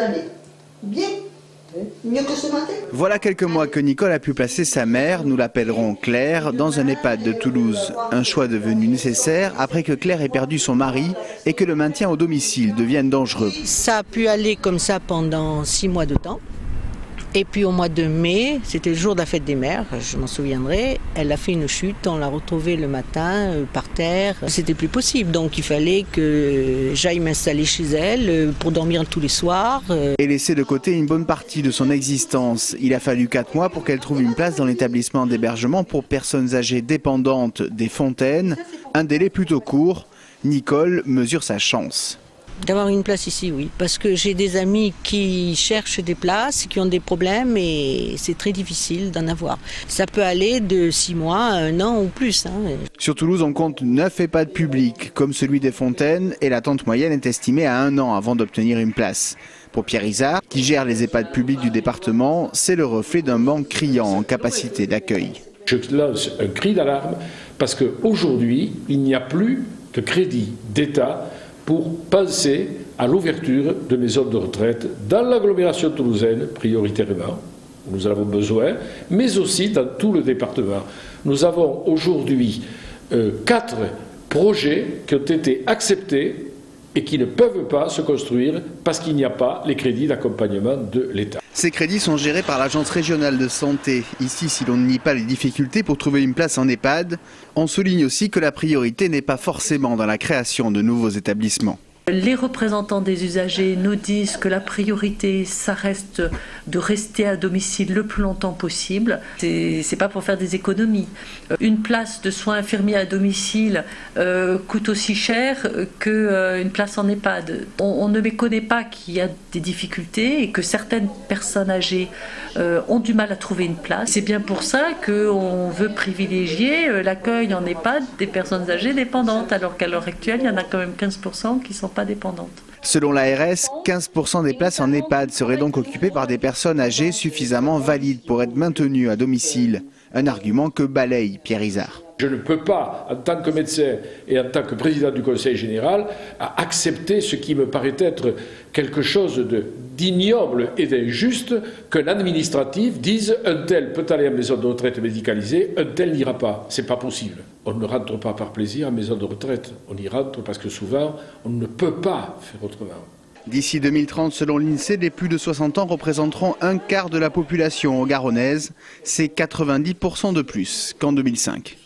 allez? Bien? Mieux que ce matin? Voilà quelques mois que Nicole a pu placer sa mère, nous l'appellerons Claire, dans un EHPAD de Toulouse. Un choix devenu nécessaire après que Claire ait perdu son mari et que le maintien au domicile devienne dangereux. Ça a pu aller comme ça pendant 6 mois de temps. Et puis au mois de mai, c'était le jour de la fête des mères, je m'en souviendrai, elle a fait une chute, on l'a retrouvée le matin par terre. C'était plus possible, donc il fallait que j'aille m'installer chez elle pour dormir tous les soirs. Et laisser de côté une bonne partie de son existence. Il a fallu 4 mois pour qu'elle trouve une place dans l'établissement d'hébergement pour personnes âgées dépendantes des Fontaines. Un délai plutôt court. Nicole mesure sa chance. D'avoir une place ici, oui, parce que j'ai des amis qui cherchent des places, qui ont des problèmes et c'est très difficile d'en avoir. Ça peut aller de 6 mois à 1 an ou plus. Sur Toulouse, on compte 9 EHPAD publics, comme celui des Fontaines, et l'attente moyenne est estimée à 1 an avant d'obtenir une place. Pour Pierre Izard, qui gère les EHPAD publics du département, c'est le reflet d'un manque criant en capacité d'accueil. Je lance un cri d'alarme parce qu'aujourd'hui, il n'y a plus de crédit d'État pour penser à l'ouverture de maisons de retraite dans l'agglomération toulousaine, prioritairement, où nous en avons besoin, mais aussi dans tout le département. Nous avons aujourd'hui 4 projets qui ont été acceptés et qui ne peuvent pas se construire parce qu'il n'y a pas les crédits d'accompagnement de l'État. Ces crédits sont gérés par l'Agence régionale de santé. Ici, si l'on ne nie pas les difficultés pour trouver une place en EHPAD, on souligne aussi que la priorité n'est pas forcément dans la création de nouveaux établissements. Les représentants des usagers nous disent que la priorité, ça reste de rester à domicile le plus longtemps possible. C'est pas pour faire des économies. Une place de soins infirmiers à domicile coûte aussi cher qu'une place en EHPAD. On ne méconnaît pas qu'il y a des difficultés et que certaines personnes âgées ont du mal à trouver une place. C'est bien pour ça qu'on veut privilégier l'accueil en EHPAD des personnes âgées dépendantes, alors qu'à l'heure actuelle, il y en a quand même 15% qui ne sont pas dépendantes. Selon l'ARS, 15% des places en EHPAD seraient donc occupées par des personnes âgées suffisamment valides pour être maintenues à domicile. Un argument que balaye Pierre Izard. Je ne peux pas, en tant que médecin et en tant que président du Conseil général, accepter ce qui me paraît être quelque chose d'ignoble et d'injuste qu'un administratif dise un tel peut aller en maison de retraite médicalisée, un tel n'ira pas. C'est pas possible. On ne rentre pas par plaisir en maison de retraite. On y rentre parce que souvent, on ne peut pas faire autrement. D'ici 2030, selon l'INSEE, les plus de 60 ans représenteront un quart de la population garonnaise. C'est 90% de plus qu'en 2005.